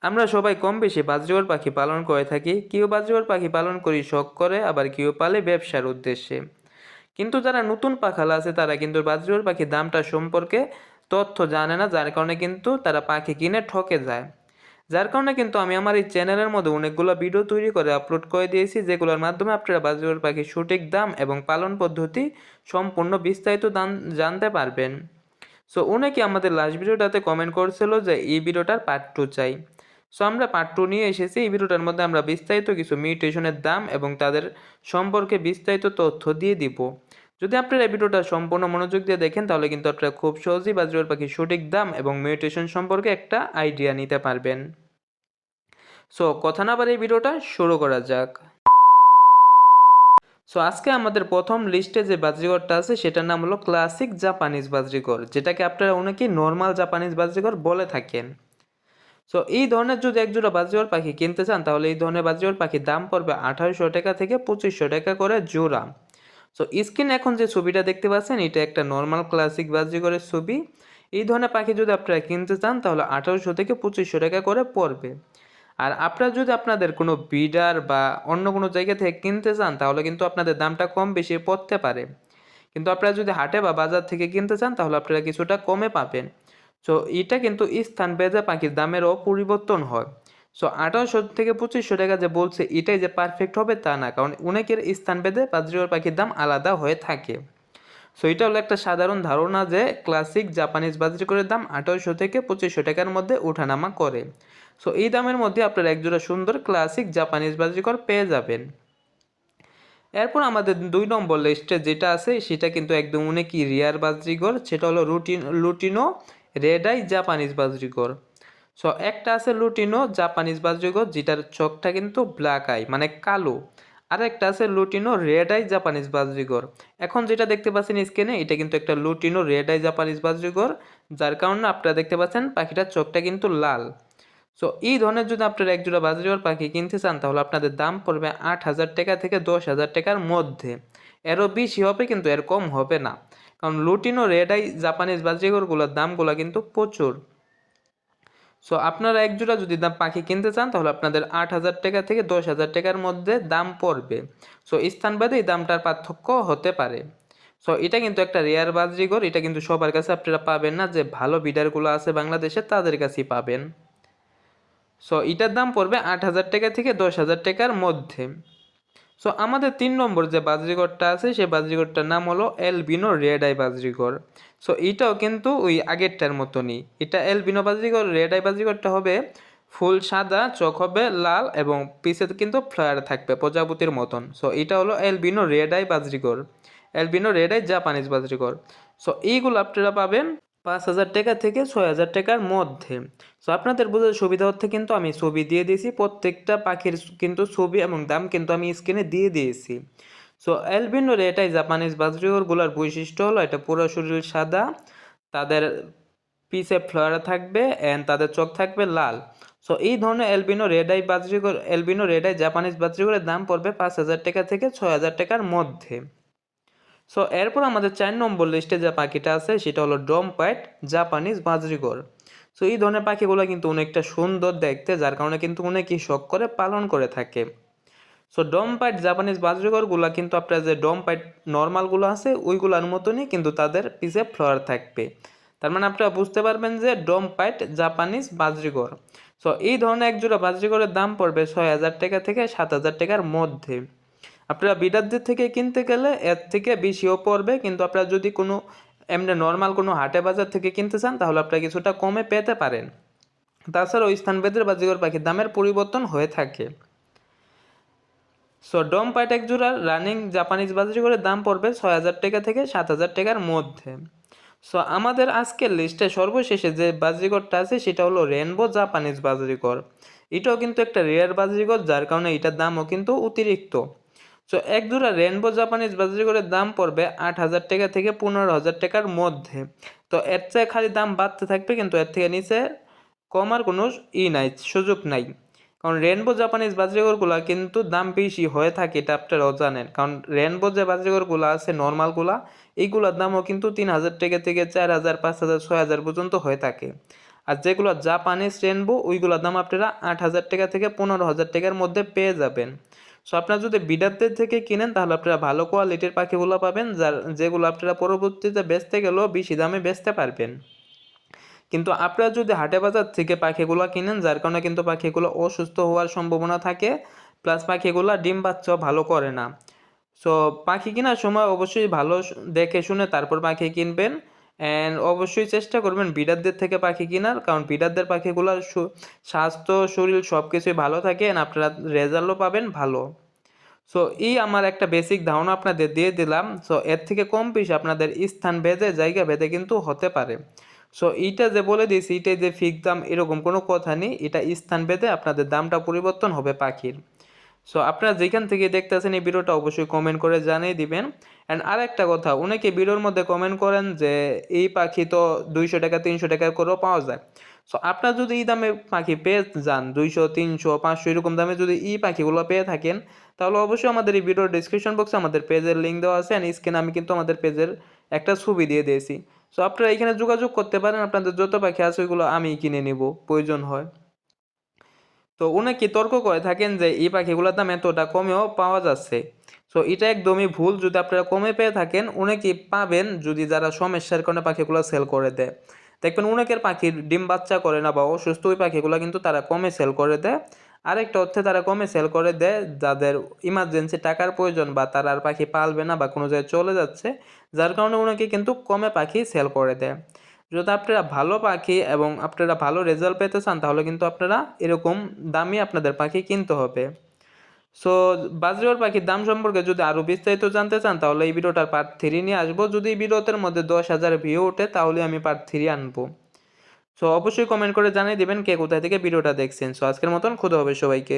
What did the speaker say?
আমরা সবাই কম বেশি বাজরিগর পাখি পালন করে থাকি। কেউ বাজরিগর পাখি পালন করি শখ করে, আবার কেউ পালে ব্যবসার উদ্দেশ্যে। কিন্তু যারা নতুন পাখালা আছে তারা কিন্তু বাজরিগর পাখির দামটা সম্পর্কে তথ্য জানে না, যার কারণে কিন্তু তারা পাখি কিনে ঠকে যায়। যার কারণে কিন্তু আমি আমার এই চ্যানেলের মধ্যে অনেকগুলো ভিডিও তৈরি করে আপলোড করে দিয়েছি, যেগুলোর মাধ্যমে আপনারা বাজরিগর পাখির সঠিক দাম এবং পালন পদ্ধতি সম্পূর্ণ বিস্তারিত জানতে পারবেন। সো অনেকে আমাদের লাস্ট ভিডিওটাতে কমেন্ট করছিল যে এই ভিডিওটার পার্ট 2 চাই। সো আমরা পার্ট 2 নিয়ে এসেছি। এই ভিডিওটার মধ্যে আমরা বিস্তারিত কিছু মিউটেশনের দাম এবং তাদের সম্পর্কে বিস্তারিত তথ্য দিয়ে দিব। যদি আপনারা এই ভিডিওটা সম্পূর্ণ মনোযোগ দিয়ে দেখেন, তাহলে কিন্তু আপনারা খুব সহজেই বাজরিগর পাখির সঠিক দাম এবং মিউটেশন সম্পর্কে একটা আইডিয়া নিতে পারবেন। সো কথা না বাড়িয়ে এই ভিডিওটা শুরু করা যাক। সো আজকে আমাদের প্রথম লিস্টে যে বাজরিগরটা আছে সেটার নাম হলো ক্লাসিক জাপানিজ বাজরিগর, যেটাকে আপনারা অনেকেই নর্মাল জাপানিজ বাজরিগর বলে থাকেন। সো এই ধরনের যদি একজোড়া বাজরিগর পাখি কিনতে চান, তাহলে এই ধরনের বাজরিগর পাখির দাম পড়বে 2800 টাকা থেকে 2500 টাকা করে জোড়া। সো স্ক্রিনে এখন যে ছবিটা দেখতে পাচ্ছেন, এটা একটা নর্মাল ক্লাসিক বাজরিগরের ছবি। এই ধরনের পাখি যদি আপনারা কিনতে চান, তাহলে 2800 থেকে 2500 টাকা করে পড়বে। আর আপনারা যদি আপনাদের কোনো বিডার বা অন্য কোনো জায়গা থেকে কিনতে চান, তাহলে কিন্তু আপনাদের দামটা কম বেশি পড়তে পারে। কিন্তু আপনারা যদি হাটে বা বাজার থেকে কিনতে চান, তাহলে আপনারা কিছুটা কমে পাবেন। সো এটা কিন্তু স্থান ভেদে পাখির দামেরও পরিবর্তন হয়। সো 2800 থেকে 2500 টাকা যে বলছে এটাই যে পারফেক্ট হবে তা না, কারণ অনেকের স্থান ভেদে বাজরিগর পাখির দাম আলাদা হয়ে থাকে। সো এটা হলো একটা সাধারণ ধারণা যে ক্লাসিক জাপানিজ বাজরিগরের দাম 2800 থেকে 2500 টাকার মধ্যে ওঠানামা করে। সো এই দামের মধ্যে আপনারা একজোড়া সুন্দর ক্লাসিক জাপানিজ বাজরিগর পেয়ে যাবেন। এরপর আমাদের 2 নম্বর লিস্টে যেটা আছে সেটা কিন্তু একদম অনেকই রেয়ার বাজরিগর, সেটা হলো lutino red eye Japanese budgerigar. So একটা আছে লুটিনো জাপানিজ বাজরিগর, যেটার চোখটা কিন্তু ব্ল্যাক আই মানে কালো। আর একটা আছে লুটিনো রেড আই জাপানিজ বাজরিগর। এখন যেটা দেখতে পাচ্ছেন স্ক্রিনে, এটা কিন্তু একটা লুটিনো রেড আই জাপানিজ বাজরিগর, যার কারণে আপনারা দেখতে পাচ্ছেন পাখিটার চোখটা কিন্তু লাল। সো এই ধরনের যদি আপনারা একজোড়া বাজরিগর পাখি কিনতে চান, তাহলে আপনাদের দাম পড়বে 8000 টাকা থেকে 10,000 টাকার মধ্যে। এরও বেশি হবে, কিন্তু এর কম হবে না, কারণ লুটিনো রেড আই জাপানিজ বাজরিগরগুলোর দামগুলো কিন্তু প্রচুর। সো আপনারা একজোড়া যদি পাখি কিনতে চান, তাহলে আপনাদের 8000 টাকা থেকে 10,000 টাকার মধ্যে দাম পড়বে। সো স্থানভেদে এই দামটার পার্থক্য হতে পারে। সো এটা কিন্তু একটা রেয়ার বাজরিগর, এটা কিন্তু সবার কাছে আপনারা পাবেন না, যে ভালো বিডারগুলো আছে বাংলাদেশে তাদের কাছেই পাবেন। সো এটার দাম পড়বে 8000 টাকা থেকে 10,000 টাকার মধ্যে। সো আমাদের 3 নম্বর যে বাজরিগরটা আছে সেই বাজরিগরটার নাম হলো এলবিনো রেড আই বাজরিগর। সো এটাও কিন্তু ওই আগেরটার মতনই, এটা এলবিনো বাজরিগর। রেড আই বাজরিগরটা হবে ফুল সাদা, চোখ হবে লাল এবং পিছে কিন্তু ফ্লায়ার থাকবে প্রজাপতির মতন। সো এটা হলো albino red eye budgerigar, albino red eye Japanese budgerigar. So এইগুলো আপনারা পাবেন 5,000 টাকা থেকে 6,000 টাকার মধ্যে। সো আপনাদের বোঝার সুবিধা হচ্ছে কিন্তু আমি ছবি দিয়ে দিয়েছি, প্রত্যেকটা পাখির কিন্তু ছবি এবং দাম কিন্তু আমি স্ক্রিনে দিয়ে দিয়েছি। সো অ্যালবিনো এটাই জাপানিজ বাজরিগরগুলোর বৈশিষ্ট্য হলো এটা পুরো শরীর সাদা, তাদের পিছে ফ্লোয়ার থাকবে অ্যান্ড তাদের চোখ থাকবে লাল। সো এই ধরনের albino red eye budgerigar, albino red eye Japanese বাজরিগরের দাম পড়বে 5,000 টাকা থেকে 6,000 টাকার মধ্যে। সো এরপর আমাদের 4 নম্বর লিস্টে যে পাখিটা আছে সেটা হলো ড্রমপাইট জাপানিজ বাজরিগর। সো এই ধরনের পাখিগুলো কিন্তু অনেকটা সুন্দর দেখতে, যার কারণে কিন্তু অনেকেই শখ করে পালন করে থাকে। সো ড্রমপাইট জাপানিজ বাজরিগরগুলো কিন্তু আপনার যে ড্রমপাইট নর্মালগুলো আছে ওইগুলোর মতনই, কিন্তু তাদের পিছে ফ্লোয়ার থাকবে। তার মানে আপনারা বুঝতে পারবেন যে ড্রমপাইট জাপানিজ বাজরিগর। সো এই ধরনের একজোড়া বাজরিগরের দাম পড়বে 6,000 টাকা থেকে 7,000 টাকার মধ্যে। আপনারা বিডারদের থেকে কিনতে গেলে এর থেকে বেশিও পড়বে, কিন্তু আপনারা যদি কোনো এমনি নর্মাল কোনো হাটে বাজার থেকে কিনতে চান, তাহলে আপনারা কিছুটা কমে পেতে পারেন। তাছাড়াও স্থানভেদের বাজিগর পাখির দামের পরিবর্তন হয়ে থাকে। সো ড্রমপাইট এক জোড়ার রানিং জাপানিজ বাজরিগরের দাম পড়বে 6,000 টাকা থেকে 7,000 টাকার মধ্যে। সো আমাদের আজকের লিস্টে সর্বশেষে যে বাজরিগরটা আছে সেটা হলো রেনবো জাপানিজ বাজরিগর। এটাও কিন্তু একটা রেয়ার বাজরিগর, যার কারণে এটার দামও কিন্তু অতিরিক্ত। সো এক জোড়া রেনবো জাপানিজ বাজরিগরের দাম পড়বে 8,000 টাকা থেকে 15,000 টাকার মধ্যে। তো এর চেয়ে খালি দাম বাড়তে থাকবে, কিন্তু এর থেকে নিচে কমার কোনো নাই, সুযোগ নাই। কারণ রেনবো জাপানিজ বাজরিগরগুলা কিন্তু দাম বেশি হয়ে থাকে, এটা আপনারাও জানেন। কারণ রেনবো যে বাজরিগরগুলো আছে নর্মালগুলা, এইগুলোর দামও কিন্তু 3,000 টাকা থেকে 4,000, 5,000, 6,000 পর্যন্ত হয়ে থাকে। আর যেগুলো জাপানিজ রেনবো ওইগুলোর দাম আপনারা 8,000 টাকা থেকে 15,000 টাকার মধ্যে পেয়ে যাবেন। সো আপনারা যদি বিডারদের থেকে কিনেন তাহলে আপনারা ভালো কোয়ালিটির পাখিগুলো পাবেন, যেগুলো আপনারা পরবর্তীতে বেচতে গেলেও বেশি দামে বেচতে পারবেন। কিন্তু আপনারা যদি হাটে বাজার থেকে পাখিগুলো কিনেন, যার কারণে কিন্তু পাখিগুলো অসুস্থ হওয়ার সম্ভাবনা থাকে, প্লাস পাখিগুলো ডিম বাচ্চাও ভালো করে না। সো পাখি কেনার সময় অবশ্যই ভালো দেখে শুনে তারপর পাখি কিনবেন। অ্যান্ড অবশ্যই চেষ্টা করবেন বিডারদের থেকে পাখি কেনার, কারণ বিডারদের পাখিগুলোর স্বাস্থ্য শরীর সব কিছুই ভালো থাকে, অ্যান্ড আপনারা রেজাল্টও পাবেন ভালো। সো এই আমার একটা বেসিক ধারণা আপনাদের দিয়ে দিলাম। সো এর থেকে কম বেশি আপনাদের স্থান ভেদে জায়গা ভেদে কিন্তু হতে পারে। সো এইটা যে বলে দিয়েছি এটাই যে ফিক্স দাম এরকম কোনো কথা নেই, এটা স্থান ভেদে আপনাদের দামটা পরিবর্তন হবে পাখির। সো আপনারা যেখান থেকে দেখতেছেন এই ভিডিওটা অবশ্যই কমেন্ট করে জানিয়ে দিবেন। অ্যান্ড আরেকটা কথা, অনেকে ভিডিওর মধ্যে কমেন্ট করেন যে এই পাখি তো 200 টাকা 300 টাকা করেও পাওয়া যায়। সো আপনারা যদি এই দামে পাখি পেয়ে যান, 200 300 500 এরকম দামে যদি এই পাখিগুলো পেয়ে থাকেন, তাহলে অবশ্যই আমাদের এই ভিডিওর ডিসক্রিপশন বক্সে আমাদের পেজের লিঙ্ক দেওয়া আছে, অ্যান্ড স্ক্রিনে আমি কিন্তু আমাদের পেজের একটা ছবি দিয়ে দিয়েছি। সো আপনারা এখানে যোগাযোগ করতে পারেন, আপনাদের যত পাখি আছে ওইগুলো আমি কিনে নিব প্রয়োজন হয়। তো অনেকে তর্ক করে থাকেন যে এই পাখিগুলোর দাম এতটা কমেও পাওয়া যাচ্ছে। সো এটা একদমই ভুল। যদি আপনারা কমে পেয়ে থাকেন অনেকে পাবেন যদি যারা সমস্যার কারণে পাখিগুলো সেল করে দেয়। দেখবেন অনেকের পাখির ডিম বাচ্চা করে না বা অসুস্থ ওই পাখিগুলো কিন্তু তারা কমে সেল করে দেয়। আরেকটা অর্থে তারা কমে সেল করে দেয় যাদের ইমার্জেন্সি টাকার প্রয়োজন বা তারা আর পাখি পালবে না বা কোনো জায়গায় চলে যাচ্ছে, যার কারণে অনেকে কিন্তু কমে পাখি সেল করে দেয়। যদি আপনারা ভালো পাখি এবং আপনারা ভালো রেজাল্ট পেতে চান তাহলে কিন্তু আপনারা এরকম দামি আপনাদের পাখি কিনতে হবে। সো বাজরিওয়ার পাখির দাম সম্পর্কে যদি আরও বিস্তারিত জানতে চান তাহলে এই ভিডিওটার পার্ট 3 নিয়ে আসবো। যদি এই ভিডিওটার মধ্যে 10,000 ভিউ ওঠে তাহলে আমি পার্ট 3 আনবো। সো অবশ্যই কমেন্ট করে জানিয়ে দিবেন কে কোথায় থেকে ভিডিওটা দেখছেন। সো আজকের মতন খুদা হবে সবাইকে।